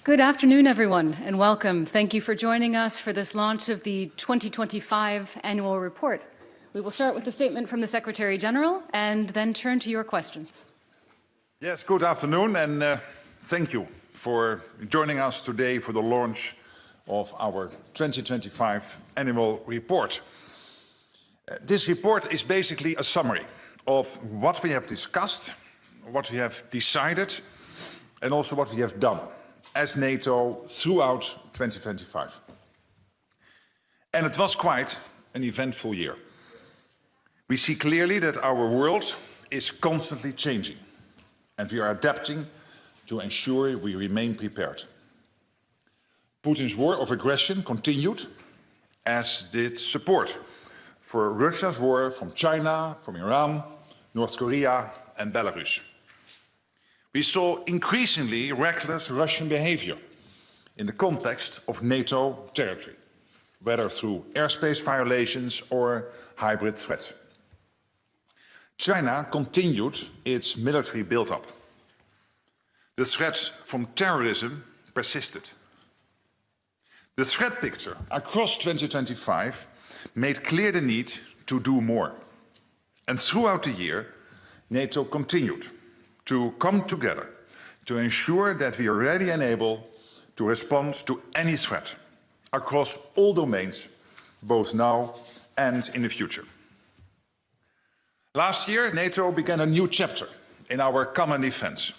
Good afternoon, everyone, and welcome. Thank you for joining us for this launch of the 2025 annual report. We will start with the statement from the Secretary General and then turn to your questions. Yes, good afternoon, and thank you for joining us today for the launch of our 2025 annual report. This report is basically a summary of what we have discussed, what we have decided, and also what we have done as NATO throughout 2025. And it was quite an eventful year. We see clearly that our world is constantly changing, and we are adapting to ensure we remain prepared. Putin's war of aggression continued, as did support for Russia's war from China, from Iran, North Korea, and Belarus. We saw increasingly reckless Russian behavior in the context of NATO territory, whether through airspace violations or hybrid threats. China continued its military build-up. The threat from terrorism persisted. The threat picture across 2025 made clear the need to do more. And throughout the year, NATO continued to come together to ensure that we are ready and able to respond to any threat across all domains, both now and in the future. Last year, NATO began a new chapter in our common defense.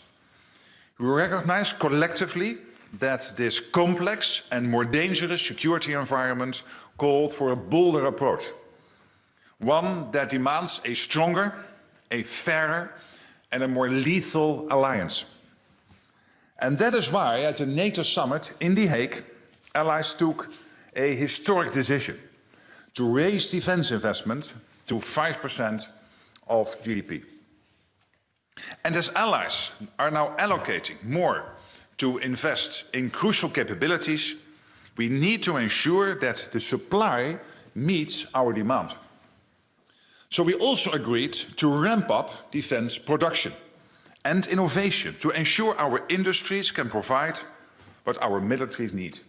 We recognize collectively that this complex and more dangerous security environment called for a bolder approach, one that demands a stronger, a fairer, and a more lethal alliance. And that is why at the NATO summit in The Hague, allies took a historic decision to raise defense investment to 5% of GDP. And as allies are now allocating more to invest in crucial capabilities, we need to ensure that the supply meets our demand. So we also agreed to ramp up defense production and innovation to ensure our industries can provide what our militaries need.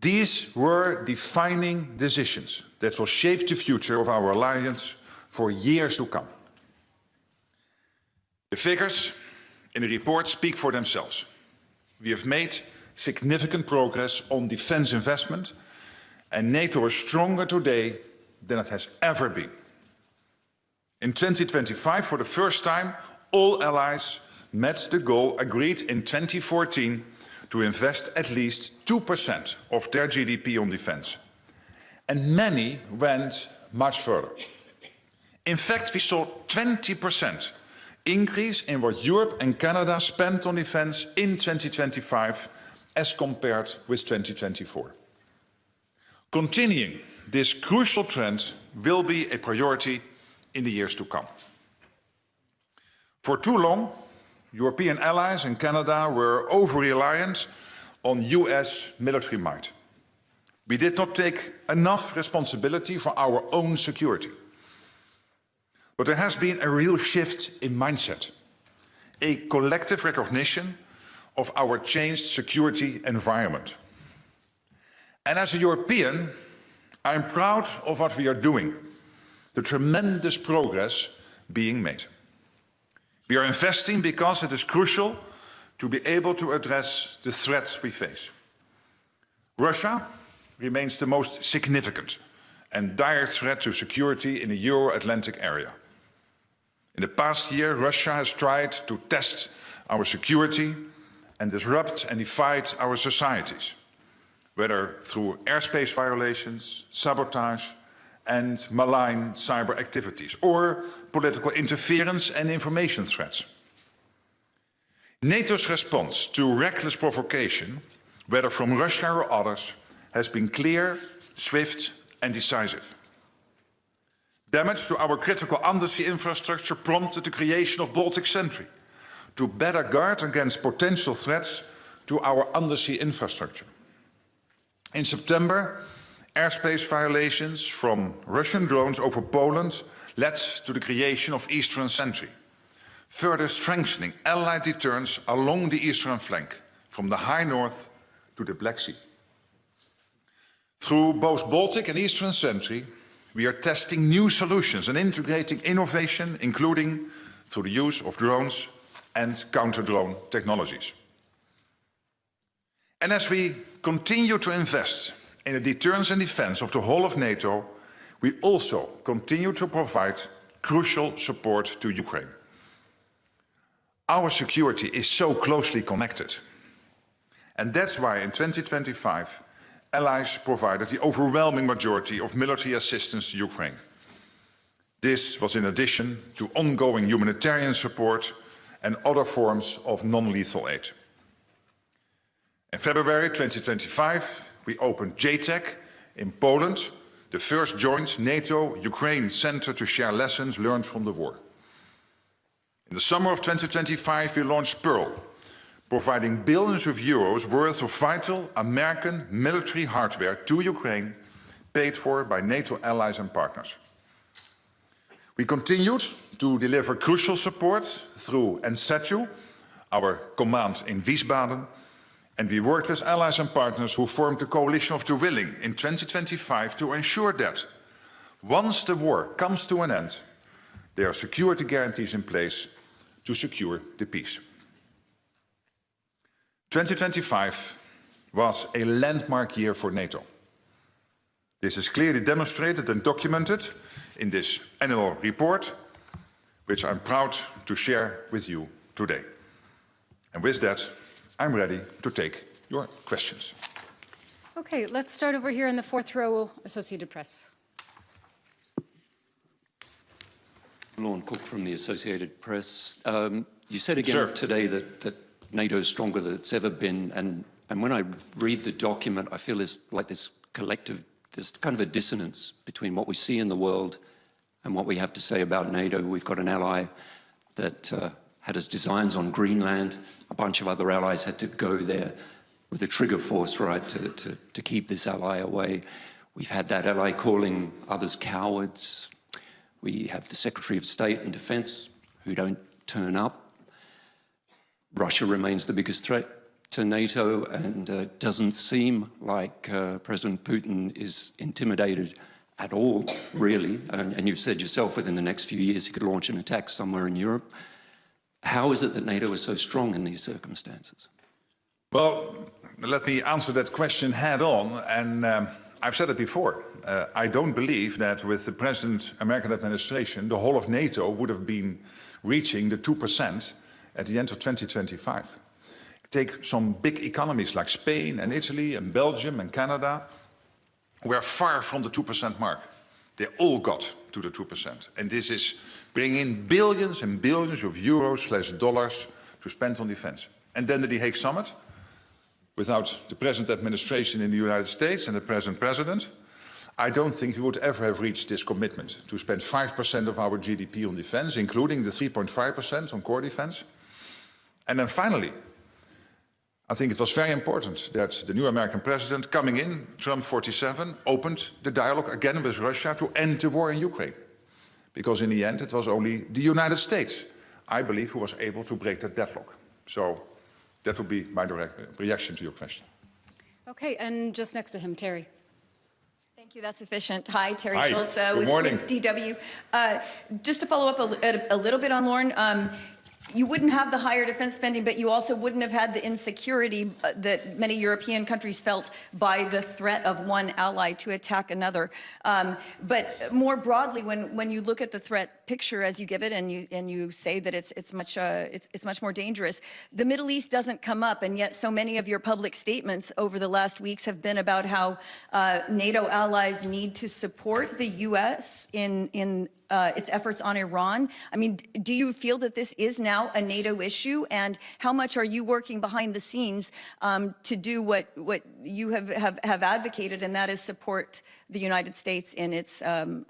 These were defining decisions that will shape the future of our alliance for years to come. The figures in the report speak for themselves. We have made significant progress on defense investment, and NATO is stronger today than it has ever been. In 2025, for the first time, all allies met the goal agreed in 2014 to invest at least 2% of their GDP on defense. And many went much further. In fact, we saw 20% increase in what Europe and Canada spent on defense in 2025 as compared with 2024. Continuing this crucial trend will be a priority in the years to come. For too long, European allies and Canada were over-reliant on US military might. We did not take enough responsibility for our own security. But there has been a real shift in mindset, a collective recognition of our changed security environment. And as a European, I'm proud of what we are doing, the tremendous progress being made. We are investing because it is crucial to be able to address the threats we face. Russia remains the most significant and dire threat to security in the Euro-Atlantic area. In the past year, Russia has tried to test our security and disrupt and divide our societies, whether through airspace violations, sabotage, and malign cyber activities, or political interference and information threats. NATO's response to reckless provocation, whether from Russia or others, has been clear, swift, and decisive. Damage to our critical undersea infrastructure prompted the creation of Baltic Sentry to better guard against potential threats to our undersea infrastructure. In September, airspace violations from Russian drones over Poland led to the creation of Eastern Sentry, further strengthening Allied deterrence along the eastern flank from the high north to the Black Sea. Through both Baltic and Eastern Sentry, we are testing new solutions and integrating innovation, including through the use of drones and counter-drone technologies. And as we continue to invest in the deterrence and defense of the whole of NATO, we also continue to provide crucial support to Ukraine. Our security is so closely connected. And that's why in 2025, allies provided the overwhelming majority of military assistance to Ukraine. This was in addition to ongoing humanitarian support and other forms of non-lethal aid. In February 2025, we opened JTEC in Poland, the first joint NATO-Ukraine center to share lessons learned from the war. In the summer of 2025, we launched Pearl, providing billions of euros worth of vital American military hardware to Ukraine, paid for by NATO allies and partners. We continued to deliver crucial support through NSATU, our command in Wiesbaden, and we worked with allies and partners who formed the Coalition of the Willing in 2025 to ensure that, once the war comes to an end, there are security guarantees in place to secure the peace. 2025 was a landmark year for NATO. This is clearly demonstrated and documented in this annual report, which I'm proud to share with you today. And with that, I'm ready to take your questions. Okay, let's start over here in the fourth row, Associated Press. Lorne Cook from the Associated Press. You said again today that NATO is stronger than it's ever been, and when I read the document, I feel there's like this collective, there's kind of a dissonance between what we see in the world and what we have to say about NATO. We've got an ally that had its designs on Greenland. A bunch of other allies had to go there with a trigger force, right, to keep this ally away. We've had that ally calling others cowards. We have the Secretary of State and Defense who don't turn up. Russia remains the biggest threat to NATO, and doesn't seem like President Putin is intimidated at all, really. And you've said yourself within the next few years he could launch an attack somewhere in Europe. How is it that NATO is so strong in these circumstances? Well, let me answer that question head on. And I've said it before. I don't believe that with the present American administration, the whole of NATO would have been reaching the 2% at the end of 2025. Take some big economies like Spain and Italy and Belgium and Canada. We're far from the 2% mark. They all got to the 2%. And this is bringing in billions and billions of euros/dollars to spend on defense. And then the Hague Summit, without the present administration in the United States and the present president, I don't think we would ever have reached this commitment to spend 5% of our GDP on defense, including the 3.5% on core defense. And then finally, I think it was very important that the new American president coming in, Trump 47, opened the dialogue again with Russia to end the war in Ukraine. Because in the end, it was only the United States, I believe, who was able to break that deadlock. So that would be my direct reaction to your question. Okay, and just next to him, Terry. Thank you, that's efficient. Hi, Terry Hi. Schultz Good morning. with DW. Just to follow up a little bit on Lorne, you wouldn't have the higher defense spending, but you also wouldn't have had the insecurity that many European countries felt by the threat of one ally to attack another. But more broadly, when you look at the threat picture as you give it, and you say that it's much more dangerous, the Middle East doesn't come up, and yet so many of your public statements over the last weeks have been about how NATO allies need to support the U.S. in its efforts on Iran. I mean, do you feel that this is now a NATO issue? And how much are you working behind the scenes to do what you have advocated, and that is support the United States in its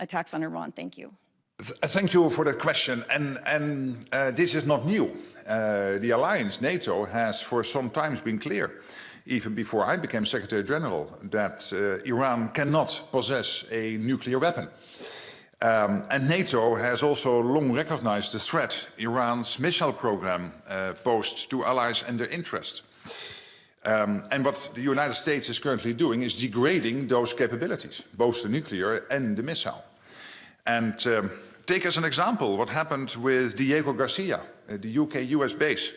attacks on Iran? Thank you. Thank you for that question. And this is not new. The alliance, NATO, has for some time been clear, even before I became Secretary General, that Iran cannot possess a nuclear weapon. And NATO has also long recognized the threat Iran's missile program posed to allies and their interests. And what the United States is currently doing is degrading those capabilities, both the nuclear and the missile. And take as an example what happened with Diego Garcia, the UK-US base,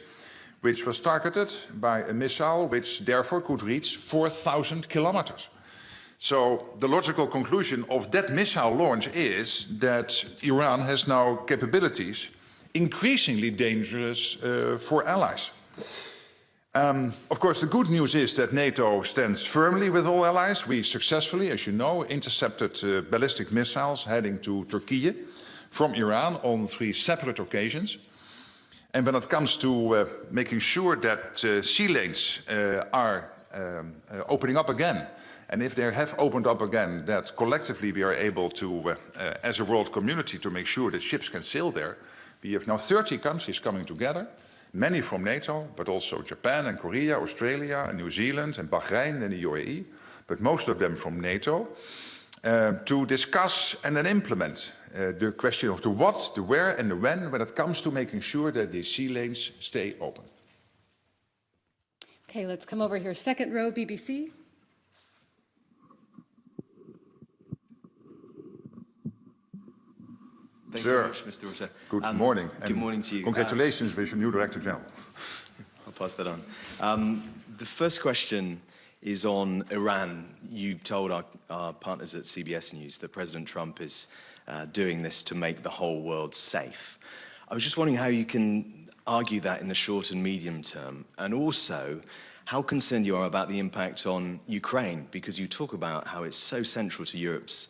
which was targeted by a missile which therefore could reach 4,000 kilometers. So the logical conclusion of that missile launch is that Iran has now capabilities increasingly dangerous for allies. Of course, the good news is that NATO stands firmly with all allies. We successfully, as you know, intercepted ballistic missiles heading to Turkey from Iran on 3 separate occasions. And when it comes to making sure that sea lanes are opening up again, and if they have opened up again, that collectively we are able to, as a world community, to make sure that ships can sail there. We have now 30 countries coming together, many from NATO, but also Japan and Korea, Australia and New Zealand and Bahrain and the UAE, but most of them from NATO, to discuss and then implement the question of the what, the where and the when it comes to making sure that these sea lanes stay open. Okay, let's come over here. Second row, BBC. Thanks very much, Mr. Rutte. Good morning. Good morning to you. Congratulations with your new Director General. I'll pass that on. The first question is on Iran. You told our partners at CBS News that President Trump is doing this to make the whole world safe. I was just wondering how you can argue that in the short and medium term, and also how concerned you are about the impact on Ukraine, because you talk about how it's so central to Europe's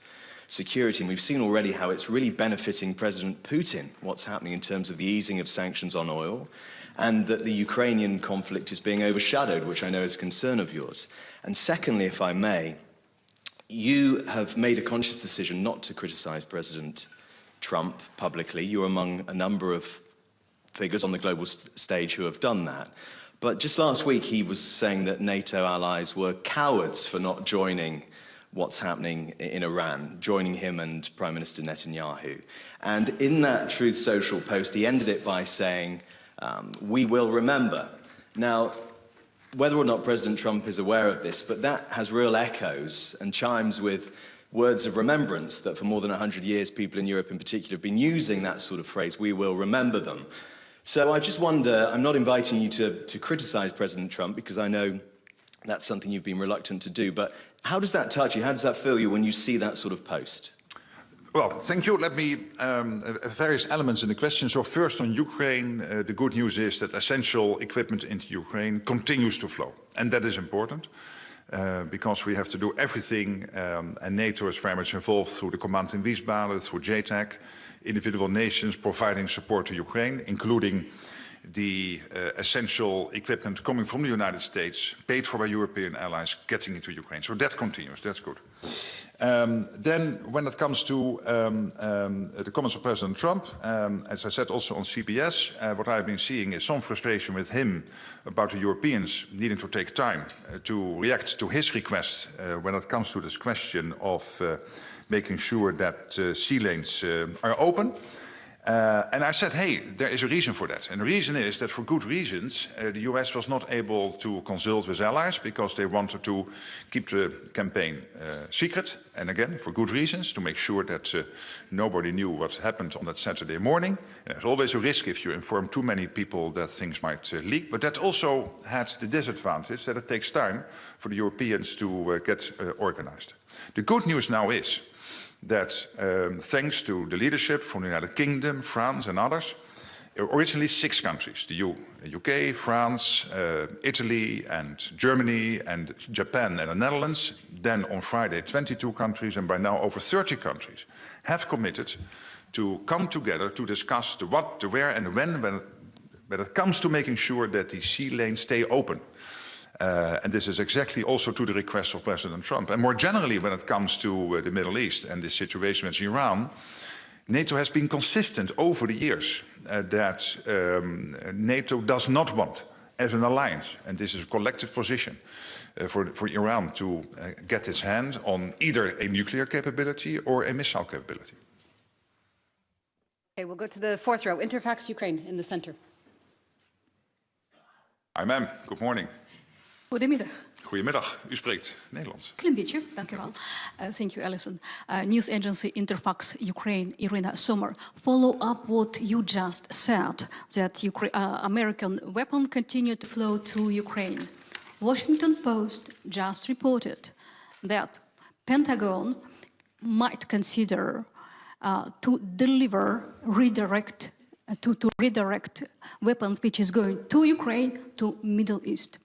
security, and we've seen already how it's really benefiting President Putin, what's happening in terms of the easing of sanctions on oil, and that the Ukrainian conflict is being overshadowed, which I know is a concern of yours. And secondly, if I may, you have made a conscious decision not to criticize President Trump publicly. You're among a number of figures on the global stage who have done that. But just last week, he was saying that NATO allies were cowards for not joining what's happening in Iran, joining him and Prime Minister Netanyahu. And in that Truth Social post, he ended it by saying, we will remember. Now, whether or not President Trump is aware of this, but that has real echoes and chimes with words of remembrance that for more than 100 years, people in Europe in particular have been using that sort of phrase, we will remember them. So I just wonder, I'm not inviting you to criticize President Trump, because I know that's something you've been reluctant to do, but how does that touch you? How does that feel you when you see that sort of post? Well, thank you. Let me, various elements in the question. So first on Ukraine, the good news is that essential equipment into Ukraine continues to flow. And that is important because we have to do everything, and NATO is very much involved through the Command in Wiesbaden, through JTAC, individual nations providing support to Ukraine, including the essential equipment coming from the United States, paid for by European allies, getting into Ukraine. So that continues, that's good. Then when it comes to the comments of President Trump, as I said also on CBS, what I've been seeing is some frustration with him about the Europeans needing to take time to react to his requests when it comes to this question of making sure that sea lanes are open. And I said, hey, there is a reason for that. And the reason is that for good reasons, the US was not able to consult with allies because they wanted to keep the campaign secret. And again, for good reasons, to make sure that nobody knew what happened on that Saturday morning. And there's always a risk if you inform too many people that things might leak. But that also had the disadvantage that it takes time for the Europeans to get organized. The good news now is that thanks to the leadership from the United Kingdom, France and others, originally 6 countries, the UK, France, Italy and Germany and Japan and the Netherlands, then on Friday 22 countries, and by now over 30 countries have committed to come together to discuss the what, the where and the when it comes to making sure that the sea lanes stay open. And this is exactly also to the request of President Trump. And more generally, when it comes to the Middle East and the situation with Iran, NATO has been consistent over the years that NATO does not want, as an alliance, and this is a collective position, for Iran to get its hand on either a nuclear capability or a missile capability. Okay, we'll go to the 4th row. Interfax Ukraine in the center. Hi, ma'am. Good morning. Goedemiddag. Goedemiddag, u spreekt Nederlands. Klein beetje, dank u wel. Thank you, Alison. News agency Interfax Ukraine, Irina Sommer. Follow up what you just said, that American weapons continue to flow to Ukraine. Washington Post just reported that Pentagon might consider to redirect weapons which is going to Ukraine to Middle East.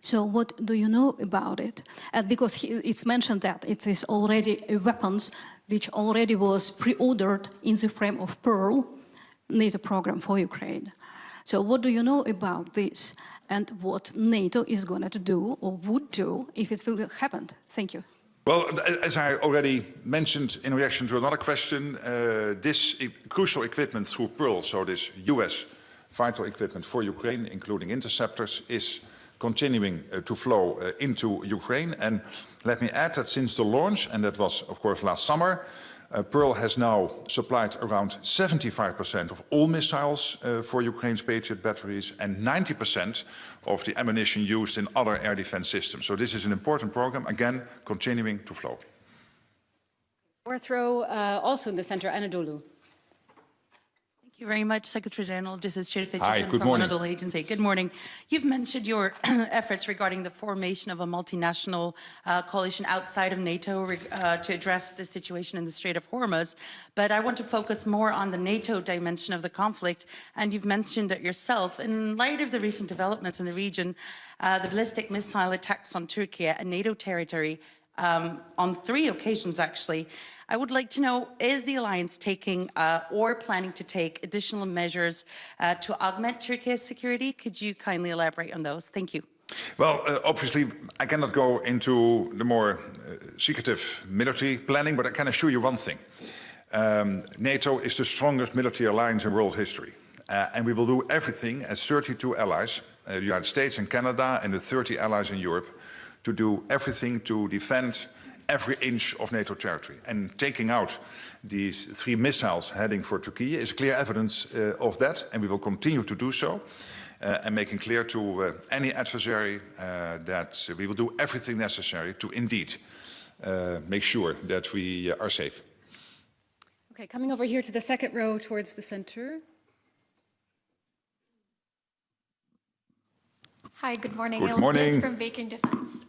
So what do you know about it? And because it's mentioned that it is already a weapons which already was pre-ordered in the frame of Pearl, NATO program for Ukraine. So what do you know about this and what NATO is going to do or would do if it will happen? Thank you. Well, as I already mentioned in reaction to another question, this crucial equipment through Pearl, so this US vital equipment for Ukraine, including interceptors, is continuing to flow into Ukraine. And let me add that since the launch, and that was of course last summer, Pearl has now supplied around 75% of all missiles for Ukraine's Patriot batteries and 90% of the ammunition used in other air defense systems. So this is an important program, again, continuing to flow. Fourth row, also in the center, Anadolu. Thank you very much, Secretary General. This is Chair Hi, Fitcherton good from morning. Anadolu Agency. Good morning. You've mentioned your efforts regarding the formation of a multinational coalition outside of NATO to address the situation in the Strait of Hormuz. But I want to focus more on the NATO dimension of the conflict. And you've mentioned it yourself. In light of the recent developments in the region, the ballistic missile attacks on Turkey and NATO territory on 3 occasions, actually, I would like to know, is the alliance taking or planning to take additional measures to augment Turkey's security? Could you kindly elaborate on those? Thank you. Well, obviously, I cannot go into the more secretive military planning, but I can assure you one thing. NATO is the strongest military alliance in world history. And we will do everything as 32 allies, the United States and Canada and the 30 allies in Europe, to do everything to defend every inch of NATO territory. And taking out these 3 missiles heading for Turkey is clear evidence of that, and we will continue to do so, and making clear to any adversary that we will do everything necessary to indeed make sure that we are safe. Okay, coming over here to the second row towards the center. Hi, good morning. Good morning. From Breaking Defense.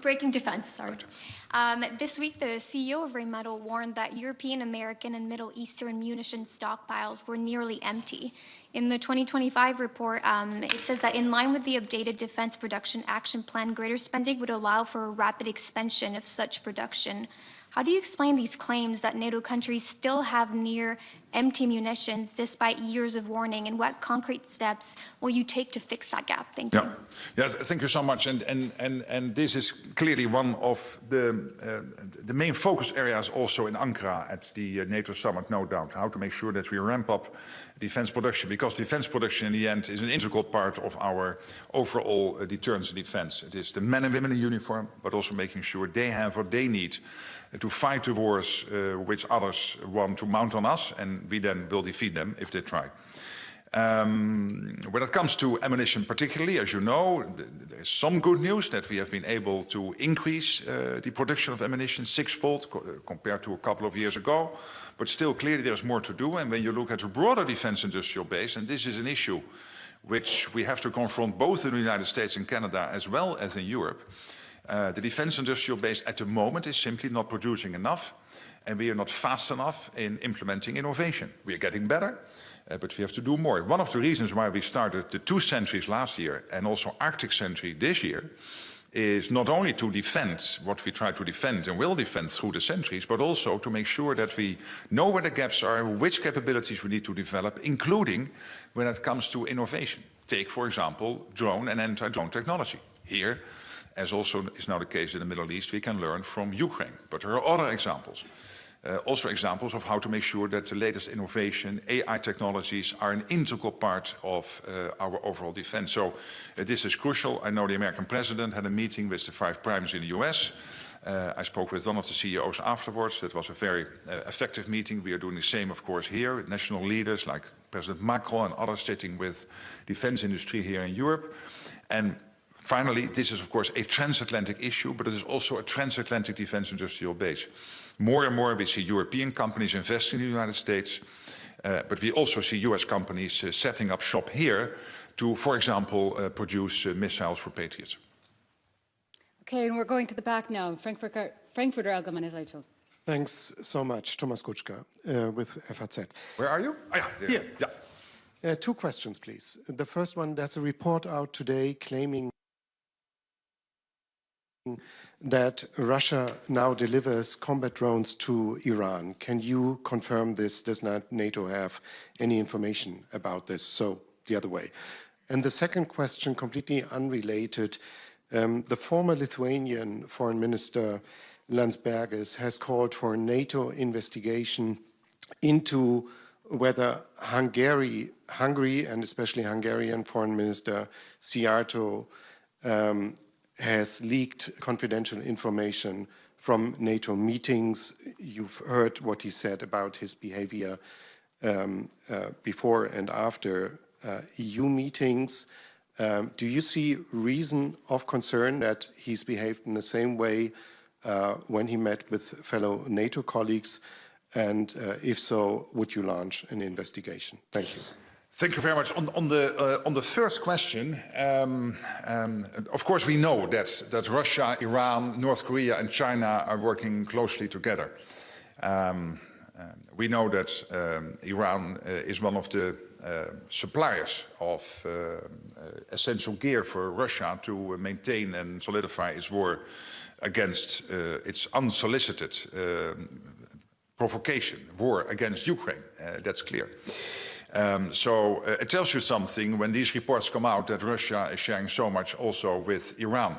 Breaking Defense, sorry. This week, the CEO of Rheinmetall warned that European, American, and Middle Eastern munition stockpiles were nearly empty. In the 2025 report, it says that in line with the updated Defense Production Action Plan, greater spending would allow for a rapid expansion of such production. How do you explain these claims that NATO countries still have near empty munitions despite years of warning, and what concrete steps will you take to fix that gap? Thank you. Yeah, thank you so much. And this is clearly one of the main focus areas also in Ankara at the NATO summit, no doubt, how to make sure that we ramp up defense production, because defense production in the end is an integral part of our overall deterrence and defense. It is the men and women in uniform, but also making sure they have what they need to fight the wars which others want to mount on us, and we then will defeat them if they try. When it comes to ammunition particularly, as you know, there is some good news that we have been able to increase the production of ammunition 6-fold compared to a couple of years ago. But still, clearly there is more to do. And when you look at the broader defense industrial base, and this is an issue which we have to confront both in the United States and Canada as well as in Europe, the defense industrial base at the moment is simply not producing enough, and we are not fast enough in implementing innovation. We are getting better, but we have to do more. One of the reasons why we started the 2 sentries last year and also Arctic Sentry this year is not only to defend what we try to defend and will defend through the sentries, but also to make sure that we know where the gaps are, which capabilities we need to develop, including when it comes to innovation. Take, for example, drone and anti-drone technology. Here, as also is now the case in the Middle East, we can learn from Ukraine. But there are other examples. Also examples of how to make sure that the latest innovation, AI technologies, are an integral part of our overall defense. So this is crucial. I know the American president had a meeting with the 5 primes in the US. I spoke with one of the CEOs afterwards. That was a very effective meeting. We are doing the same, of course, here with national leaders like President Macron and others sitting with defense industry here in Europe. And Finally, this is of course a transatlantic issue, but it is also a transatlantic defense industrial base. More and more we see European companies investing in the United States, but we also see US companies setting up shop here to, for example, produce missiles for Patriots. Okay, and we're going to the back now. Frankfurter Allgemeine Zeitung. Thanks so much, Thomas Kutschka with FAZ. Where are you? Oh, yeah, there. Here. Yeah. 2 questions, please. The first one, there's a report out today claiming that Russia now delivers combat drones to Iran. Can you confirm this? Does not NATO have any information about this? So the other way. And the second question, completely unrelated, the former Lithuanian Foreign Minister Landsbergis has called for a NATO investigation into whether Hungary and especially Hungarian Foreign Minister Szijjártó has leaked confidential information from NATO meetings. You've heard what he said about his behavior before and after EU meetings. Do you see reason of concern that he's behaved in the same way when he met with fellow NATO colleagues? And if so, would you launch an investigation? Thank you. Thank you very much. On the first question, of course we know that Russia, Iran, North Korea and China are working closely together. We know that Iran is one of the suppliers of essential gear for Russia to maintain and solidify its war against its unsolicited provocation, war against Ukraine. That's clear. So it tells you something when these reports come out that Russia is sharing so much also with Iran.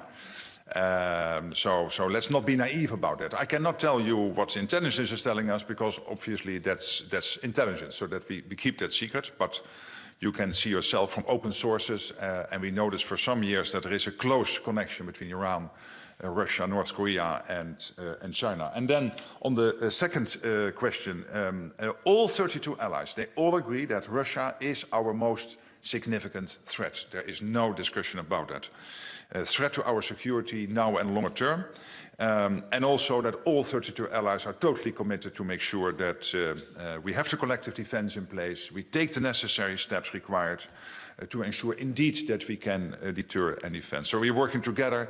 So let's not be naive about that. I cannot tell you what intelligence is telling us because obviously that's intelligence, so that we keep that secret. But you can see yourself from open sources, and we know this for some years that there is a close connection between Iran, Russia, North Korea, and China. And then on the second question, all 32 allies, they all agree that Russia is our most significant threat. There is no discussion about that. A threat to our security now and longer term, and also that all 32 allies are totally committed to make sure that we have the collective defense in place, we take the necessary steps required to ensure indeed that we can deter and defend. So we're working together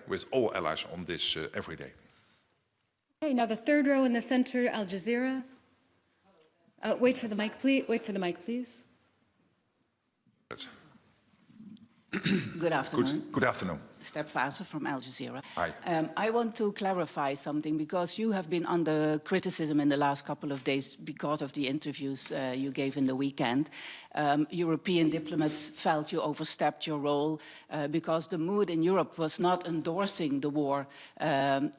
with all allies on this every day. Okay, now the third row in the center, Al Jazeera. Wait for the mic, please. Wait for the mic, please. Good afternoon. Good afternoon. Step Fazer from Al Jazeera. Hi. I want to clarify something because you have been under criticism in the last couple of days because of the interviews you gave in the weekend. European diplomats felt you overstepped your role because the mood in Europe was not endorsing the war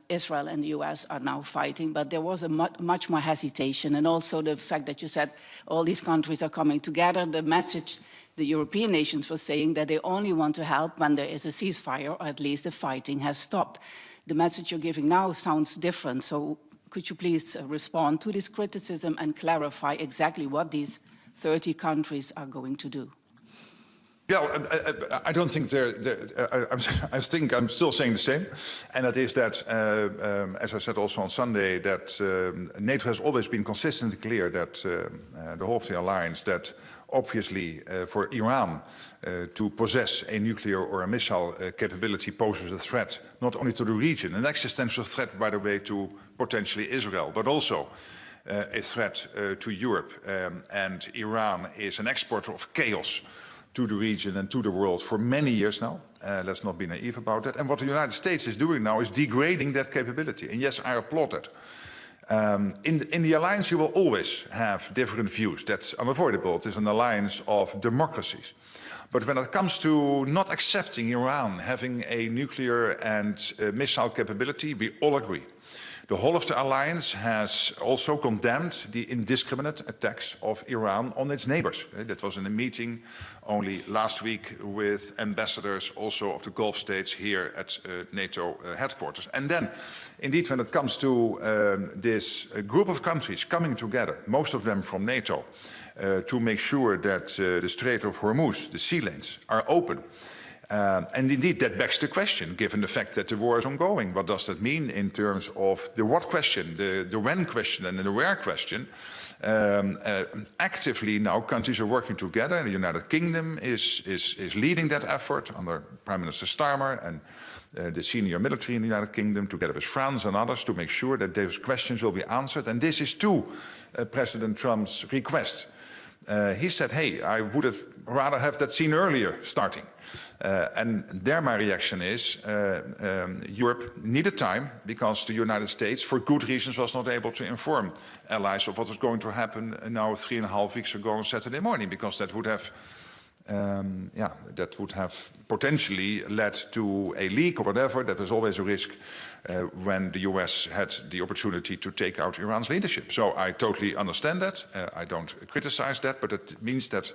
Israel and the US are now fighting, but there was a much more hesitation, and also the fact that you said all these countries are coming together. The message the European nations were saying that they only want to help when there is a ceasefire, or at least the fighting has stopped. The message you're giving now sounds different, so could you please respond to this criticism and clarify exactly what these 30 countries are going to do? Yeah, I don't think I think I'm still saying the same, and that is that, as I said also on Sunday, that NATO has always been consistently clear that the whole of the alliance, that obviously for Iran to possess a nuclear or a missile capability poses a threat not only to the region, an existential threat, by the way, to potentially Israel, but also a threat to Europe. And Iran is an exporter of chaos to the region and to the world for many years now. Let's not be naive about that. And what the United States is doing now is degrading that capability. And yes, I applaud that. In the alliance, you will always have different views. That's unavoidable. It is an alliance of democracies. But when it comes to not accepting Iran having a nuclear and missile capability, we all agree. The whole of the alliance has also condemned the indiscriminate attacks of Iran on its neighbors. That was in a meeting only last week with ambassadors also of the Gulf states here at NATO headquarters. And then, indeed, when it comes to this group of countries coming together, most of them from NATO, to make sure that the Strait of Hormuz, the sea lanes, are open, And indeed, that begs the question, given the fact that the war is ongoing. What does that mean in terms of the what question, the when question, and the where question? Actively now, countries are working together. The United Kingdom is leading that effort under Prime Minister Starmer and the senior military in the United Kingdom, together with France and others, to make sure that those questions will be answered. And this is to President Trump's request. He said, hey, I would have rather have that seen earlier starting. And there my reaction is, Europe needed time because the United States, for good reasons, was not able to inform allies of what was going to happen now 3.5 weeks ago on Saturday morning, because that would have potentially led to a leak or whatever. That was always a risk when the US had the opportunity to take out Iran's leadership. So I totally understand that. I don't criticize that, but it means that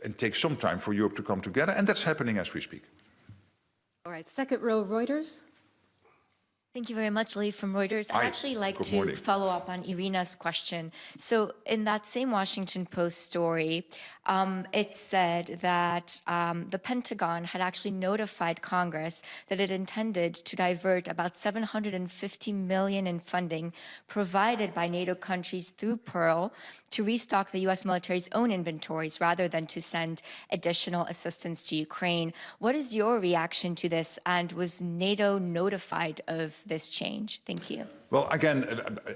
it takes some time for Europe to come together, and that's happening as we speak. All right, second row, Reuters. Thank you very much, Lee from Reuters. I'd actually like to follow up on Irina's question. So in that same Washington Post story, it said that the Pentagon had actually notified Congress that it intended to divert about $750 million in funding provided by NATO countries through Pearl to restock the U.S. military's own inventories rather than to send additional assistance to Ukraine. What is your reaction to this, and was NATO notified of this change? Thank you. Well, again,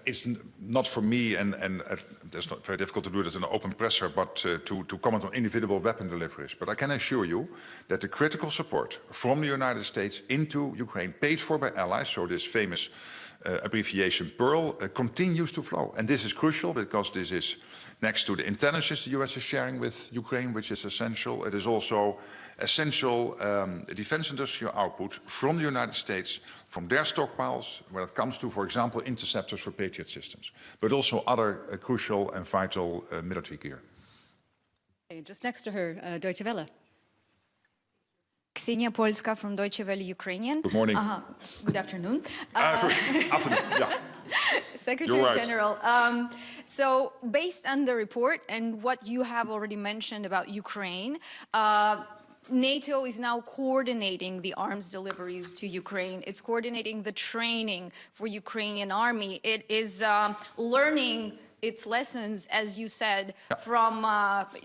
it's not for me, and it's not very difficult to do this in an open presser, but to comment on individual weapon deliveries. But I can assure you that the critical support from the United States into Ukraine, paid for by allies, so this famous abbreviation PEARL, continues to flow. And this is crucial because this is next to the intelligence the US is sharing with Ukraine, which is essential. It is also essential defense industrial output from the United States, from their stockpiles, when it comes to, for example, interceptors for Patriot systems, but also other crucial and vital military gear. Okay, just next to her, Deutsche Welle. Ksenia Polska from Deutsche Welle Ukrainian. Good morning. Good afternoon. Sorry, afternoon, yeah. Secretary General, so based on the report and what you have already mentioned about Ukraine, NATO is now coordinating the arms deliveries to Ukraine. It's coordinating the training for Ukrainian army. It is learning its lessons, as you said, from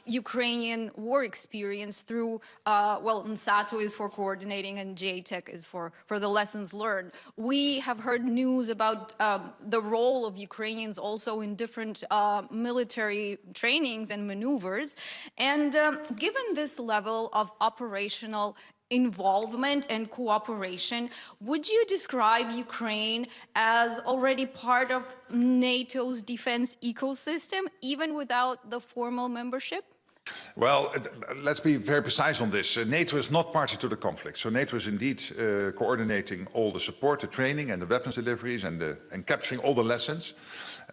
Ukrainian war experience through, well, NATO is for coordinating and JTEC is for the lessons learned. We have heard news about the role of Ukrainians also in different military trainings and maneuvers. And given this level of operational involvement and cooperation, would you describe Ukraine as already part of NATO's defense ecosystem, even without the formal membership? Well, let's be very precise on this. NATO is not party to the conflict. So NATO is indeed coordinating all the support, the training and the weapons deliveries and capturing all the lessons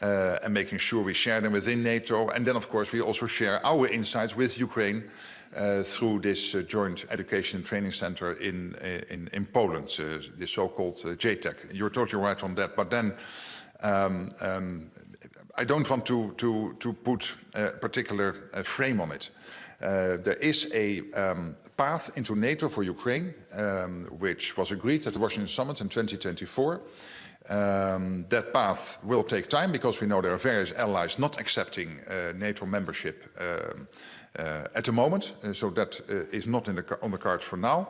and making sure we share them within NATO. And then, of course, we also share our insights with Ukraine through this joint education and training center in Poland, the so-called JTEC. You're totally right on that. But then I don't want to put a particular frame on it. There is a path into NATO for Ukraine, which was agreed at the Washington Summit in 2024. That path will take time because we know there are various allies not accepting NATO membership at the moment, so that is not on the cards for now.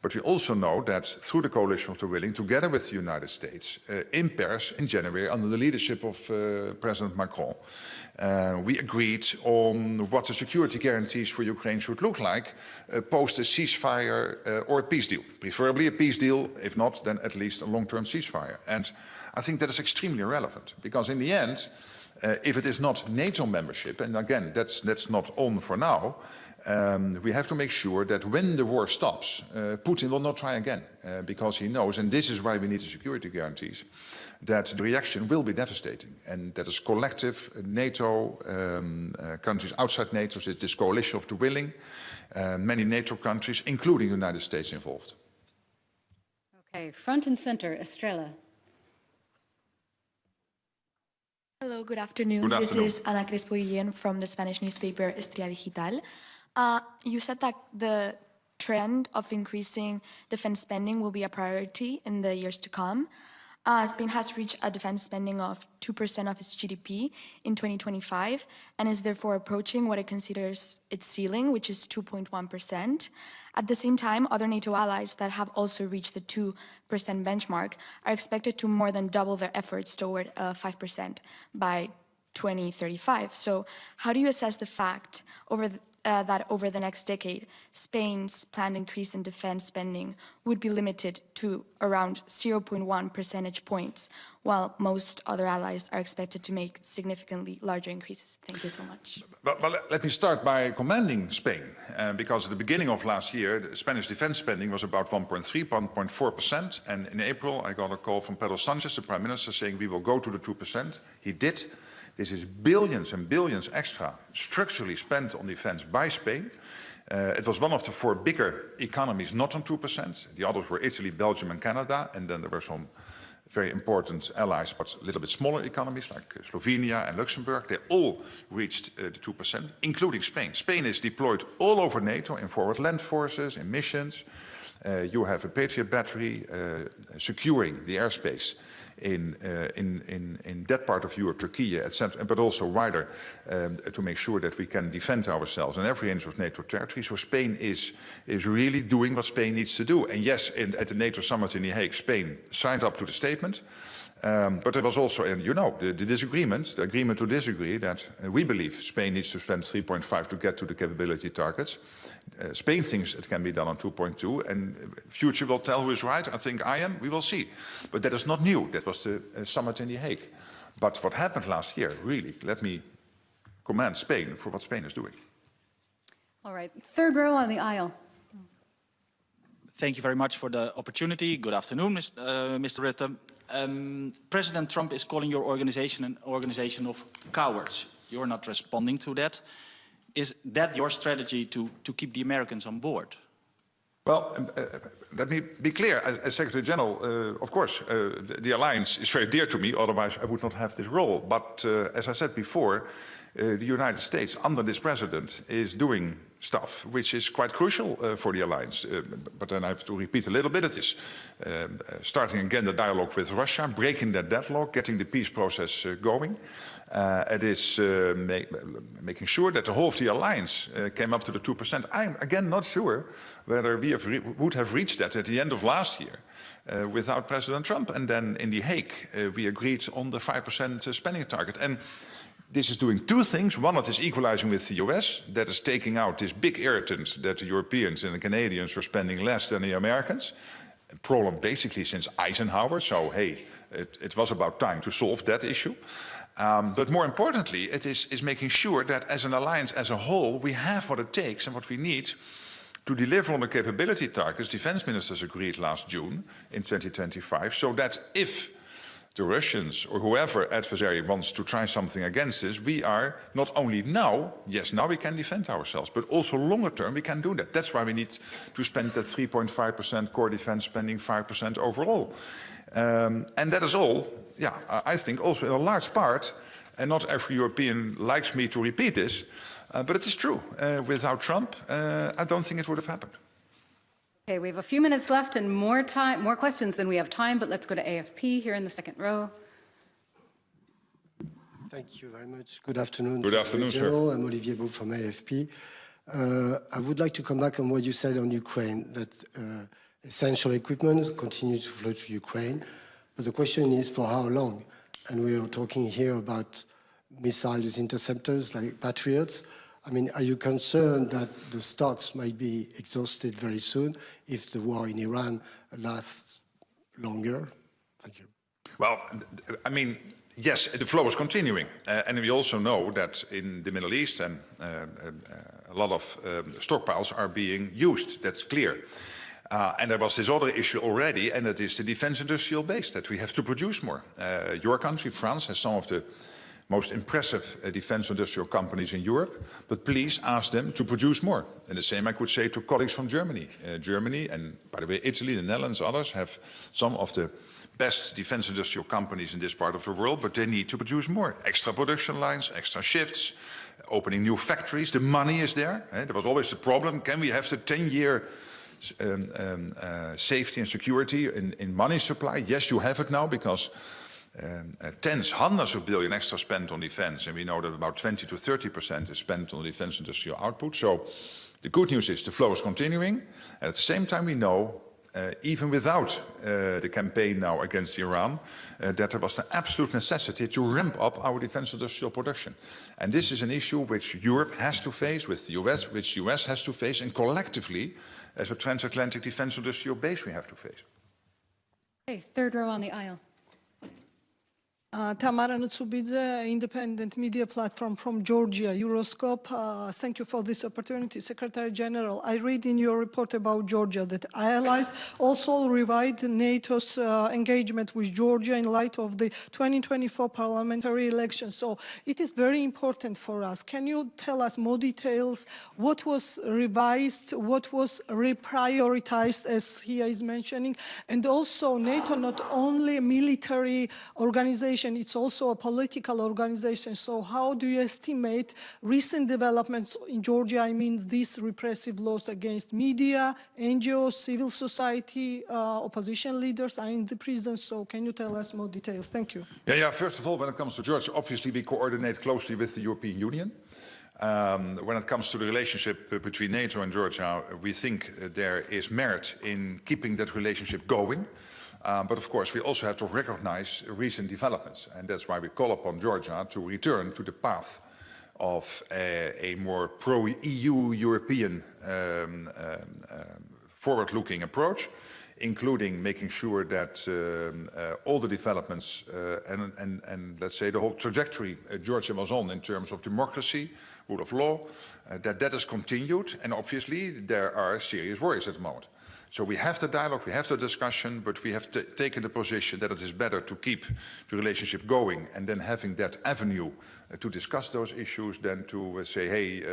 But we also know that through the Coalition of the Willing, together with the United States, in Paris in January, under the leadership of President Macron, we agreed on what the security guarantees for Ukraine should look like post a ceasefire or a peace deal. Preferably a peace deal, if not, then at least a long-term ceasefire. And I think that is extremely relevant, because in the end, if it is not NATO membership, and again, that's not on for now, we have to make sure that when the war stops, Putin will not try again, because he knows, and this is why we need the security guarantees, that the reaction will be devastating, and that is collective. NATO, countries outside NATO, this coalition of the willing, many NATO countries, including the United States, involved. Okay, front and center, Estrella. Hello, good afternoon. Good afternoon. This is Ana Crespo Guillén from the Spanish newspaper Estrella Digital. You said that the trend of increasing defense spending will be a priority in the years to come. Spain has reached a defense spending of 2% of its GDP in 2025 and is therefore approaching what it considers its ceiling, which is 2.1%. At the same time, other NATO allies that have also reached the 2% benchmark are expected to more than double their efforts toward 5% by 2035. So how do you assess the fact that over the next decade, Spain's planned increase in defense spending would be limited to around 0.1 percentage points, while most other allies are expected to make significantly larger increases? Thank you so much. But let me start by commending Spain, because at the beginning of last year, the Spanish defense spending was about 1.3, 1.4%. And in April, I got a call from Pedro Sanchez, the Prime Minister, saying we will go to the 2%. He did. This is billions and billions extra structurally spent on defense by Spain. It was one of the 4 bigger economies not on 2%. The others were Italy, Belgium and Canada. And then there were some very important allies, but a little bit smaller economies like Slovenia and Luxembourg. They all reached the 2%, including Spain. Spain is deployed all over NATO in forward land forces, in missions. You have a Patriot battery securing the airspace in that part of Europe, Turkey, etc., but also wider, to make sure that we can defend ourselves in every inch of NATO territory. So Spain is really doing what Spain needs to do. And yes, at the NATO summit in The Hague, Spain signed up to the statement. But there was also, the disagreement, the agreement to disagree, that we believe Spain needs to spend 3.5 to get to the capability targets. Spain thinks it can be done on 2.2, and future will tell who is right. I think I am. We will see. But that is not new. That was the summit in The Hague. But what happened last year, really, let me commend Spain for what Spain is doing. All right, third row on the aisle. Thank you very much for the opportunity. Good afternoon, Mr. Rutte. President Trump is calling your organization an organization of cowards. You're not responding to that. Is that your strategy to keep the Americans on board? Well, let me be clear. As Secretary General, of course, the alliance is very dear to me. Otherwise, I would not have this role. But as I said before, the United States, under this president, is doing stuff which is quite crucial for the alliance. But then I have to repeat a little bit. It is starting again the dialogue with Russia, breaking that deadlock, getting the peace process going. It is making sure that the whole of the alliance came up to the 2%. I'm again not sure whether we would have reached that at the end of last year without President Trump. And then in The Hague, we agreed on the 5% spending target. And this is doing 2 things. One, it is equalizing with the US. That is taking out this big irritant that the Europeans and the Canadians were spending less than the Americans. A problem basically since Eisenhower. So, hey, it was about time to solve that issue. But more importantly, it is making sure that as an alliance as a whole, we have what it takes and what we need to deliver on the capability targets defense ministers agreed last June in 2025, so that if the Russians or whoever adversary wants to try something against us, we are not only now, yes, now we can defend ourselves, but also longer term we can do that. That's why we need to spend that 3.5% core defense spending, 5% overall. And that is all, yeah, I think also in a large part, and not every European likes me to repeat this, but it is true. Without Trump, I don't think it would have happened. Okay, we have a few minutes left and more questions than we have time, but let's go to AFP here in the second row. Thank you very much. Good afternoon. Good afternoon, sir. I'm Olivier Beau from AFP. I would like to come back on what you said on Ukraine, that essential equipment continues to flow to Ukraine. But the question is for how long? And we are talking here about missiles interceptors like Patriots. I mean, are you concerned that the stocks might be exhausted very soon if the war in Iran lasts longer? Thank you. Well, I mean, yes, the flow is continuing. And we also know that in the Middle East and a lot of stockpiles are being used. That's clear. And there was this other issue already, and that is the defense industrial base, that we have to produce more. Your country, France, has some of the most impressive defense industrial companies in Europe, but please ask them to produce more. And the same I could say to colleagues from Germany. Germany, and by the way, Italy, the Netherlands, others have some of the best defense industrial companies in this part of the world, but they need to produce more. Extra production lines, extra shifts, opening new factories. The money is there. There was always the problem, can we have the 10-year safety and security in money supply? Yes, you have it now, because tens, hundreds of billion extra spent on defense, and we know that about 20 to 30% is spent on defense industrial output. So the good news is the flow is continuing, and at the same time we know, even without the campaign now against Iran, that there was the absolute necessity to ramp up our defense industrial production. And this is an issue which Europe has to face with the US, which the US has to face, and collectively, as a transatlantic defense industrial base, we have to face. Okay, third row on the aisle. Tamara Nutsubidze, independent media platform from Georgia, Euroscope. Thank you for this opportunity. Secretary General, I read in your report about Georgia that allies also revived NATO's engagement with Georgia in light of the 2024 parliamentary elections. So it is very important for us. Can you tell us more details? What was revised? What was reprioritized, as he is mentioning? And also, NATO not only a military organization, it's also a political organization. So how do you estimate recent developments in Georgia? I mean, these repressive laws against media, NGOs, civil society, opposition leaders are in the prison. So can you tell us more details? Thank you. Yeah. First of all, when it comes to Georgia, obviously we coordinate closely with the European Union. When it comes to the relationship between NATO and Georgia, we think there is merit in keeping that relationship going. But of course, we also have to recognize recent developments, and that's why we call upon Georgia to return to the path of a more pro-EU European forward-looking approach, including making sure that all the developments and let's say the whole trajectory Georgia was on in terms of democracy, rule of law, that is continued. And obviously, there are serious worries at the moment. So we have the dialogue, we have the discussion, but we have taken the position that it is better to keep the relationship going and then having that avenue to discuss those issues than to say, hey,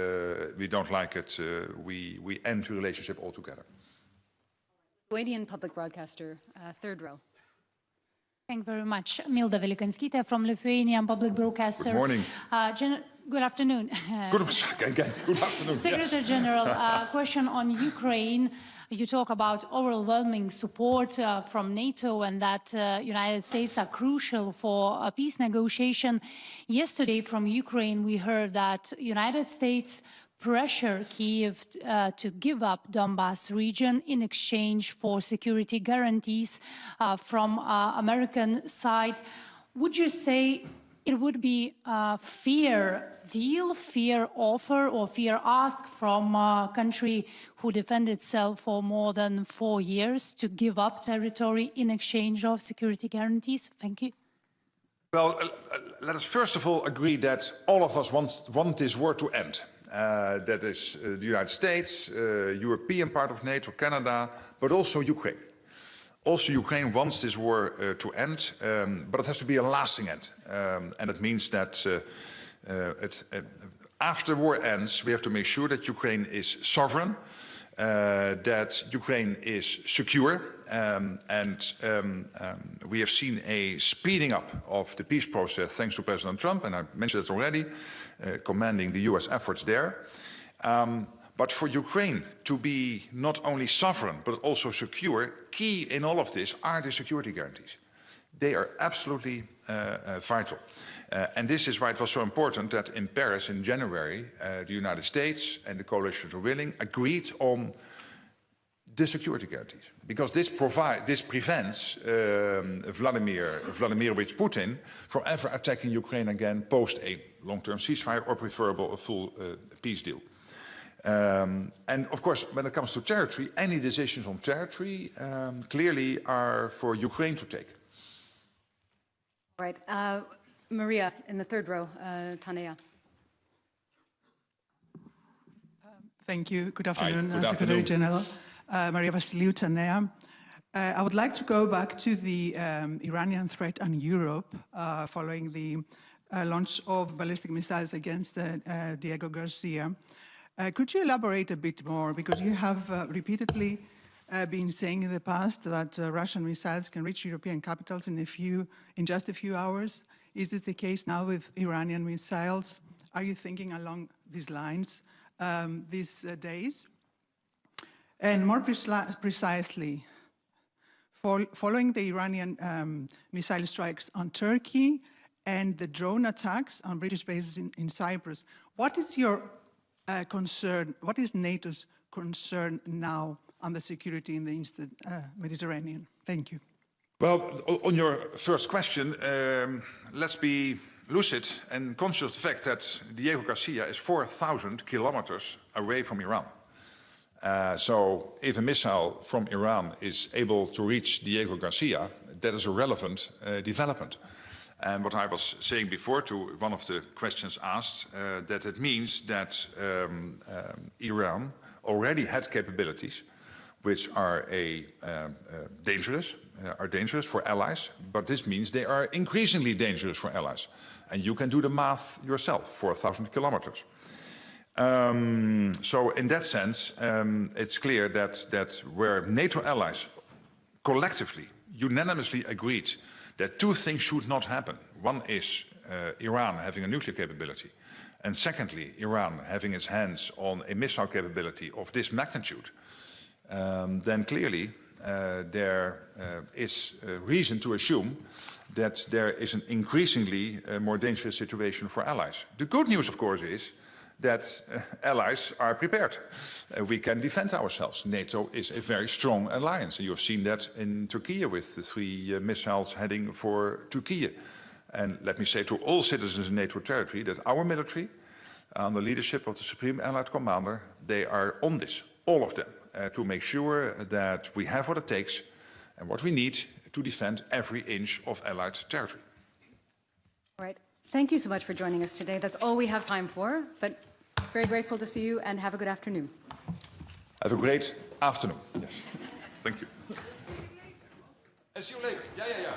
we don't like it, we end the relationship altogether. Lithuanian public broadcaster, third row. Thank you very much. Milda Velikanskite from Lithuanian public broadcaster. Good morning. Good afternoon. Good afternoon. Secretary General, question on Ukraine. You talk about overwhelming support from NATO and that United States are crucial for a peace negotiation. Yesterday from Ukraine, we heard that United States pressure Kyiv to give up Donbas region in exchange for security guarantees from American side. Would you say it would be a fair deal, fair offer, or fair ask from a country who defended itself for more than 4 years to give up territory in exchange of security guarantees? Thank you. Well, let us first of all agree that all of us want this war to end. That is the United States, European part of NATO, Canada, but also Ukraine. Also, Ukraine wants this war to end, but it has to be a lasting end. And it means that after the war ends, we have to make sure that Ukraine is sovereign, that Ukraine is secure, and we have seen a speeding up of the peace process thanks to President Trump, and I mentioned it already, commending the US efforts there. But for Ukraine to be not only sovereign, but also secure, key in all of this are the security guarantees. They are absolutely vital. And this is why it was so important that in Paris in January, the United States and the coalition of willing agreed on the security guarantees. Because this prevents Vladimirovich Putin from ever attacking Ukraine again post a long-term ceasefire or preferable a full peace deal. And of course, when it comes to territory, any decisions on territory clearly are for Ukraine to take. All right, Maria in the third row, Tanea. Thank you. Good afternoon, Secretary General. Maria Vassiliou, Tanea. I would like to go back to the Iranian threat on Europe following the launch of ballistic missiles against Diego Garcia. Could you elaborate a bit more? Because you have repeatedly been saying in the past that Russian missiles can reach European capitals in just a few hours. Is this the case now with Iranian missiles? Are you thinking along these lines these days? And more precisely, following the Iranian missile strikes on Turkey and the drone attacks on British bases in Cyprus, what is your concern? What is NATO's concern now on the security in the Eastern Mediterranean? Thank you. Well, on your first question, let's be lucid and conscious of the fact that Diego Garcia is 4,000 kilometers away from Iran. So if a missile from Iran is able to reach Diego Garcia, that is a relevant development. And what I was saying before to one of the questions asked, that it means that Iran already had capabilities which are dangerous for allies, but this means they are increasingly dangerous for allies. And you can do the math yourself, 4,000 kilometers. So in that sense, it's clear that where NATO allies collectively, unanimously agreed that two things should not happen. One is Iran having a nuclear capability, and secondly, Iran having its hands on a missile capability of this magnitude, then clearly there is reason to assume that there is an increasingly more dangerous situation for allies. The good news, of course, is that allies are prepared. We can defend ourselves. NATO is a very strong alliance, and you have seen that in Turkey with the 3 missiles heading for Turkey. And let me say to all citizens in NATO territory that our military, under the leadership of the Supreme Allied Commander, they are on this, all of them, to make sure that we have what it takes and what we need to defend every inch of Allied territory. All right. Thank you so much for joining us today. That's all we have time for, but very grateful to see you, and have a good afternoon. Have a great afternoon. Yes. Thank you. And see you later. Yeah.